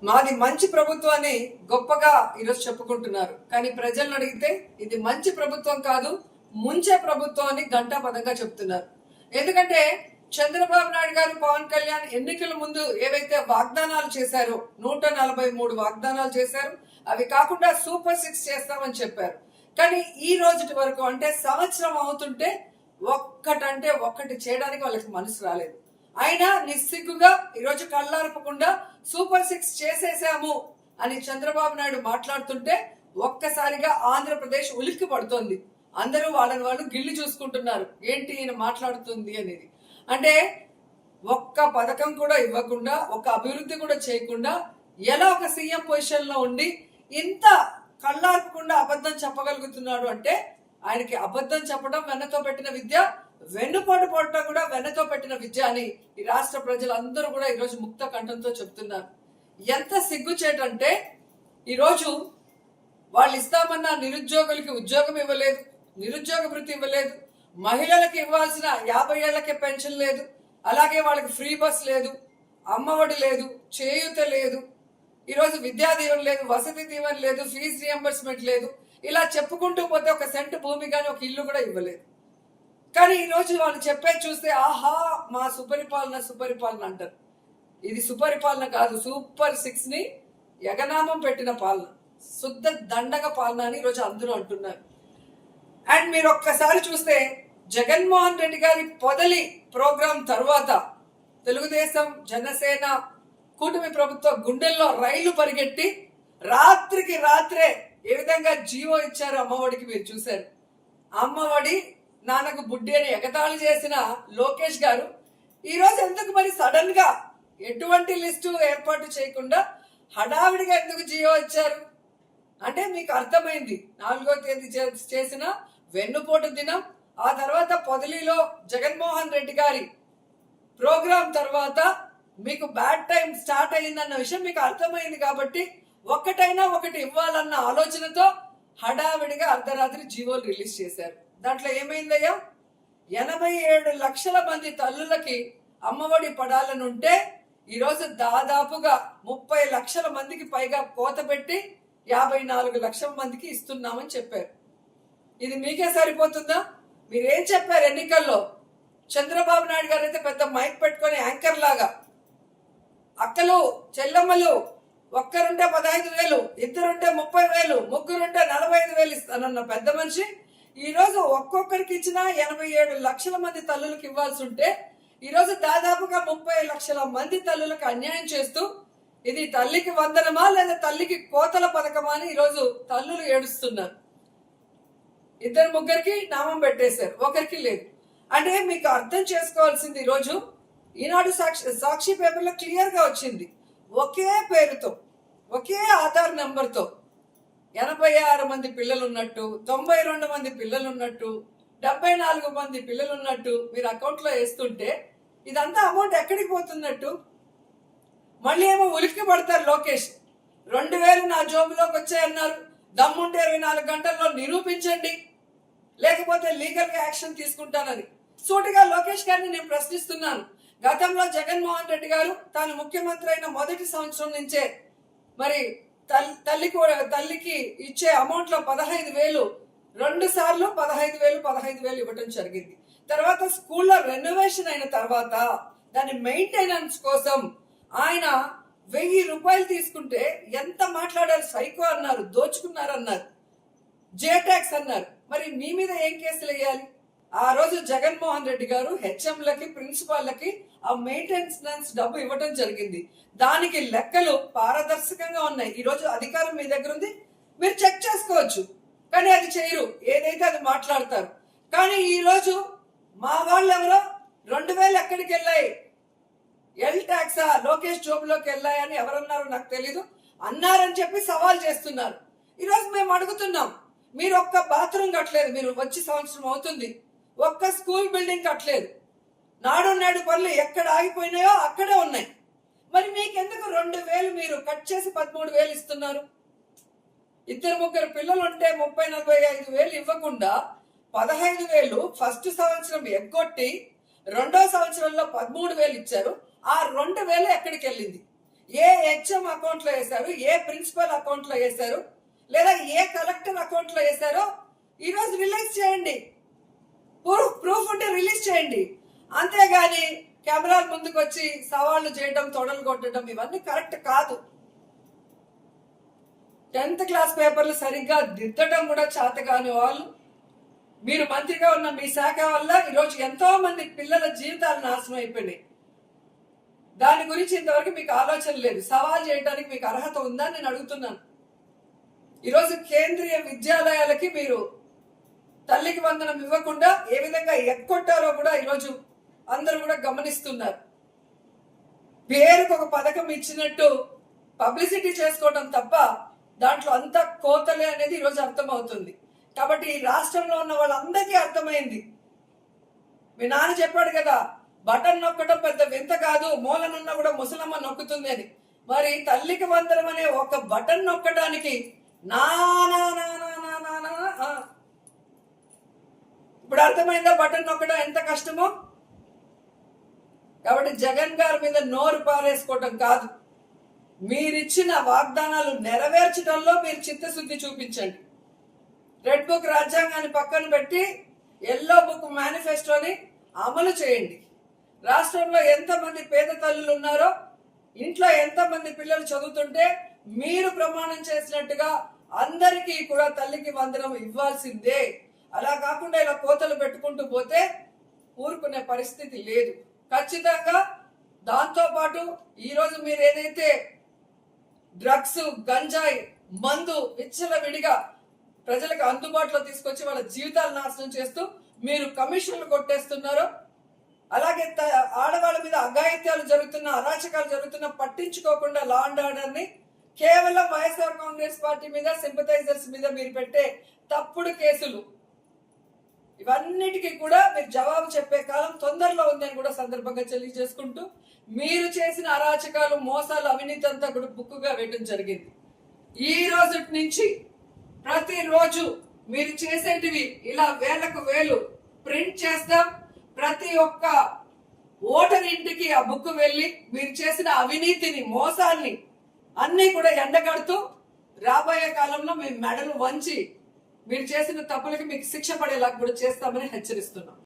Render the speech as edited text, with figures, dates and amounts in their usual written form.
మాది మంచి ప్రభుత్వం అని గొప్పగా ఈరోజు చెప్పుకుంటున్నారు. కానీ ప్రజలను అడిగితే ఇది మంచి ప్రభుత్వం కాదు, ముంచే ప్రభుత్వం అని ఘంటాపథంగా చెప్తున్నారు. ఎందుకంటే చంద్రబాబు నాయుడు గారు, పవన్ కళ్యాణ్ ఎన్నికల ముందు ఏవైతే వాగ్దానాలు చేశారో 143 వాగ్దానాలు చేశారు. అవి కాకుండా సూపర్ 6 చేస్తామని చెప్పారు. కానీ ఈ రోజుటి వరకు అంటే సంవత్సరం అవుతుంటే ఒక్కటంటే ఒక్కటి చేయడానికి వాళ్ళకి మనసు రాలేదు. అయినా నిస్సిగ్గుగా ఈరోజు కళ్ళార్పకుండా సూపర్ 6 చేసేసాము అని చంద్రబాబు నాయుడు మాట్లాడుతుంటే ఒక్కసారిగా ఆంధ్రప్రదేశ్ ఉలిక్కి పడుతోంది. అందరూ వాళ్ళని వాళ్ళు గిల్లి చూసుకుంటున్నారు, ఏంటి ఈయన మాట్లాడుతుంది అనేది. అంటే ఒక్క పథకం కూడా ఇవ్వకుండా, ఒక్క అభివృద్ధి కూడా చేయకుండా ఎలా ఒక సీఎం పొజిషన్ లో ఉండి ఇంత కళ్ళార్పకుండా అబద్ధం చెప్పగలుగుతున్నాడు అంటే ఆయనకి అబద్ధం చెప్పడం వెన్నతో పెట్టిన విద్య, వెన్నుపోటు పడటం కూడా వెన్నతో పెట్టిన విద్య అని ఈ రాష్ట్ర ప్రజలందరూ కూడా ఈరోజు ముక్త కంఠంతో చెప్తున్నారు. ఎంత సిగ్గుచేటంటే ఈరోజు వాళ్ళు ఇస్తామన్న నిరుద్యోగులకి ఉద్యోగం ఇవ్వలేదు, నిరుద్యోగ వృత్తి ఇవ్వలేదు, మహిళలకు ఇవ్వాల్సిన 50 ఏళ్లకే పెన్షన్ లేదు, అలాగే వాళ్ళకి ఫ్రీ బస్ లేదు, అమ్మఒడి లేదు, చేయూత లేదు, ఈరోజు విద్యా దీవెన లేదు, వసతి దీవెన లేదు, ఫీజు రియంబర్స్మెంట్ లేదు. ఇలా చెప్పుకుంటూ పోతే ఒక సెంటు భూమి కానీ ఒక ఇల్లు కూడా ఇవ్వలేదు. కానీ ఈరోజు వాళ్ళు చెప్పేది చూస్తే ఆహా మా సుపరిపాలన అంటారు. ఇది సుపరిపాలన కాదు, సూపర్ 6 ని యగనామం పెట్టిన పాలన, శుద్ధ దండగ పాలన అని ఈరోజు అందరూ అంటున్నారు. అండ్ మీరు ఒక్కసారి చూస్తే జగన్మోహన్ రెడ్డి గారి పొదలి ప్రోగ్రాం తర్వాత తెలుగుదేశం, జనసేన కూటమి ప్రభుత్వ గుండెల్లో రైళ్లు పరిగెట్టి రాత్రికి రాత్రే ఏ విధంగా జీవో ఇచ్చారు అమ్మఒడికి మీరు చూశారు. అమ్మఒడి నాన్నకు బుడ్డి అని ఎగతాళి చేసిన లోకేష్ గారు ఈరోజు ఎందుకు మరి సడన్ గా ఎటువంటి లిస్టు ఏర్పాటు చేయకుండా హడావిడిగా ఎందుకు జీవో ఇచ్చారు అంటే మీకు అర్థమైంది. 4వ తేదీ చేసిన వెన్నుపోటు దినం, ఆ తర్వాత పొదిలిలో జగన్మోహన్ రెడ్డి గారి ప్రోగ్రాం తర్వాత మీకు బ్యాడ్ టైం స్టార్ట్ అయిందన్న విషయం మీకు అర్థమైంది. కాబట్టి ఒక్కటైనా ఒకటి ఇవ్వాలన్న ఆలోచనతో హడావిడిగా అర్ధరాత్రి జీవోలు రిలీజ్ చేశారు. దాంట్లో ఏమైందయ్యా, 87 లక్షల మంది తల్లులకి అమ్మఒడి పడాలని ఉంటే ఈరోజు దాదాపుగా 30 లక్షల మందికి పైగా కోత పెట్టి 54 లక్షల మందికి ఇస్తున్నామని చెప్పారు. ఇది మీకే సరిపోతుందా? మీరేం చెప్పారు ఎన్నికల్లో? చంద్రబాబు నాయుడు గారు అయితే పెద్ద మైక్ పెట్టుకొని యాంకర్ లాగా అక్కలు చెల్లమ్మలు ఒక్కరుంటే 15,000, ఇద్దరుంటే 30,000, ముగ్గురుంటే 45,000 ఇస్తానన్న పెద్ద మనిషి ఈరోజు ఒక్కొక్కరికి ఇచ్చిన 87 లక్షల మంది తల్లులకు ఇవ్వాల్సి ఉంటే ఈరోజు దాదాపుగా 30 లక్షల మంది తల్లులకు అన్యాయం చేస్తూ ఇది తల్లికి వందనమా లేదా తల్లికి కోతల పథకమా అని ఈరోజు తల్లులు ఏడుస్తున్నారు. ఇద్దరు ముగ్గురికి నామం పెట్టేశారు, ఒకరికి లేదు. అంటే మీకు అర్థం చేసుకోవాల్సింది ఈరోజు ఈనాడు సాక్షి పేపర్లో క్లియర్ గా వచ్చింది. ఒకే పేరుతో, ఒకే ఆధార్ నెంబర్తో 86 మంది పిల్లలు ఉన్నట్టు, 92 మంది పిల్లలు ఉన్నట్టు, 74 మంది పిల్లలు ఉన్నట్టు మీరు అకౌంట్ లో వేస్తుంటే ఇదంతా అమౌంట్ ఎక్కడికి పోతున్నట్టు? మళ్ళీ ఏమో ఉలిక్కి పడతారు లోకేష్. 2,000 నా జోబులోకి వచ్చాయన్నారు. దమ్ముంటే 24 గంటల్లో నిరూపించండి, లేకపోతే లీగల్ గా యాక్షన్ తీసుకుంటానని సూటిగా లోకేష్ గారిని నేను ప్రశ్నిస్తున్నాను. గతంలో జగన్మోహన్ రెడ్డి గారు తాను ముఖ్యమంత్రి అయిన మొదటి సంవత్సరం నుంచే మరి తల్లికి ఇచ్చే అమౌంట్ లో 15,000 2 సార్లు 15,000 ఇవ్వటం జరిగింది. తర్వాత స్కూల్లో రెనోవేషన్ అయిన తర్వాత దాని మెయింటెనెన్స్ కోసం ఆయన 1,000 రూపాయలు తీసుకుంటే ఎంత మాట్లాడారు? సైకో అన్నారు, దోచుకున్నారు అన్నారు, జే ట్యాక్స్ అన్నారు. మరి మీ మీద ఏం కేసులు వేయాలి? ఆ రోజు జగన్మోహన్ రెడ్డి గారు హెచ్ఎంలకి, ప్రిన్సిపాల్లకి ఆ మెయింటెనెన్స్ డబ్బు ఇవ్వటం జరిగింది. దానికి లెక్కలు పారదర్శకంగా ఉన్నాయి. ఈ రోజు అధికారం మీ దగ్గర ఉంది, మీరు చెక్ చేసుకోవచ్చు. కానీ అది చేయరు, ఏదైతే అది మాట్లాడతారు. కానీ ఈ రోజు మా వాళ్ళు ఎవరో 2,000 ఎక్కడికి వెళ్ళాయి, ఎల్ ట్యాక్సా లోకేష్ జోబులోకి వెళ్ళాయని ఎవరన్నారు నాకు తెలీదు, అన్నారని చెప్పి సవాల్ చేస్తున్నారు. ఈరోజు మేము అడుగుతున్నాం, మీరు ఒక్క బాత్రూమ్ కట్టలేదు, మీరు వచ్చి సంవత్సరం అవుతుంది, ఒక్క స్కూల్ బిల్డింగ్ కట్టలేదు. నాడు నేడు పనులు ఎక్కడ ఆగిపోయినాయో అక్కడే ఉన్నాయి. మరి మీకెందుకు 2,000 మీరు కట్ చేసి 13,000 ఇస్తున్నారు? ఇద్దరు ముగ్గురు పిల్లలు ఉంటే 30,000-45,000 ఇవ్వకుండా 15,000 ఫస్ట్ సంవత్సరం ఎగ్గొట్టి 2వ సంవత్సరంలో 13,000 ఇచ్చారు. ఆ 2,000 ఎక్కడికి వెళ్ళింది? ఏ హెచ్ఎం అకౌంట్ లో వేశారు, ఏ ప్రిన్సిపల్ అకౌంట్ లో వేశారు, లేదా ఏ కలెక్టర్ అకౌంట్ లో వేశారో ఈరోజు రిలీజ్ చేయండి. ప్రూఫ్ ఉంటే రిలీజ్ చేయండి. అంతేగాని కెమెరాల ముందుకు వచ్చి సవాళ్లు చేయడం, తొడలు కొట్టడం ఇవన్నీ కరెక్ట్ కాదు. 10th క్లాస్ పేపర్లు సరిగ్గా దిద్దడం కూడా చేత కాని వాళ్ళు, మీరు మంత్రిగా ఉన్న మీ శాఖ వల్ల ఈరోజు ఎంతో మంది పిల్లల జీవితాలు నాశనం అయిపోయినాయి. దాని గురించి ఇంతవరకు మీకు ఆలోచన లేదు. సవాల్ చేయడానికి మీకు అర్హత ఉందా నేను అడుగుతున్నాను. ఈరోజు కేంద్రీయ విద్యాలయాలకి మీరు తల్లికి వందనం ఇవ్వకుండా ఏ విధంగా ఎక్కొట్టారో కూడా ఈరోజు అందరూ కూడా గమనిస్తున్నారు. పేరుకు ఒక పథకం ఇచ్చినట్టు పబ్లిసిటీ చేసుకోవడం తప్ప దాంట్లో అంత కోతలే అనేది ఈరోజు అర్థమవుతుంది. కాబట్టి ఈ రాష్ట్రంలో ఉన్న వాళ్ళందరికీ అర్థమైంది. మీ నాన్న చెప్పాడు కదా, బటన్ నొక్కడం పెద్ద వింత కాదు, మూలనున్నా కూడా ముసలమ్మ నొక్కుతుంది అని. మరి తల్లికి వందనం అనే ఒక బటన్ నొక్కడానికి ఇప్పుడు అర్థమైందా బటన్ నొక్కడం ఎంత కష్టమో? కాబట్టి జగన్ గారి మీద నోరు పారేసుకోవటం కాదు, మీరిచ్చిన వాగ్దానాలు నెరవేర్చడంలో మీరు చిత్తశుద్ధి చూపించండి. రెడ్ బుక్ రాజ్యాంగాన్ని పక్కన పెట్టి ఎల్లో బుక్ మేనిఫెస్టోని అమలు చేయండి. రాష్ట్రంలో ఎంతమంది పేద తల్లులు ఉన్నారో, ఇంట్లో ఎంతమంది పిల్లలు చదువుతుంటే మీరు ప్రమాణం చేసినట్టుగా అందరికీ కూడా తల్లికి వందనం ఇవ్వాల్సిందే. అలా కాకుండా ఇలా కోతలు పెట్టుకుంటూ పోతే ఊరుకునే పరిస్థితి లేదు. ఖచ్చితంగా దాంతో పాటు ఈరోజు మీరు ఏదైతే డ్రగ్స్, గంజాయి, మందు విచ్చలవిడిగా ప్రజలకు అందుబాటులో తీసుకొచ్చి వాళ్ళ జీవితాలు నాశనం చేస్తూ మీరు కమిషన్లు కొట్టేస్తున్నారో, అలాగే ఆడవాళ్ళ మీద అఘాయిత్యాలు జరుగుతున్న, అరాచకాలు జరుగుతున్న పట్టించుకోకుండా లా అండ్ ఆర్డర్ ని కేవలం వైఎస్ఆర్ కాంగ్రెస్ పార్టీ మీద, సింపథైజర్స్ మీద మీరు పెట్టే తప్పుడు కేసులు, ఇవన్నిటికీ కూడా మీరు జవాబు చెప్పే కాలం తొందరలో ఉందని కూడా సందర్భంగా తెలియజేసుకుంటూ, మీరు చేసిన అరాచకాలు, మోసాలు, అవినీతి అంతా కూడా బుక్కుగా వేయడం జరిగింది. ఈ రోజు నుంచి ప్రతిరోజు మీరు చేసేటివి ఇలా వేలకు వేలు ప్రింట్ చేస్తాం. ప్రతి ఒక్క ఓటర్ ఇంటికి ఆ బుక్ వెళ్ళి మీరు చేసిన అవినీతిని, మోసాల్ని అన్ని కూడా ఎండగడుతూ రాబోయే కాలంలో మీ మెడలు వంచి మీరు చేసిన తప్పులకి మీకు శిక్ష పడేలా కూడా చేస్తామని హెచ్చరిస్తున్నాం.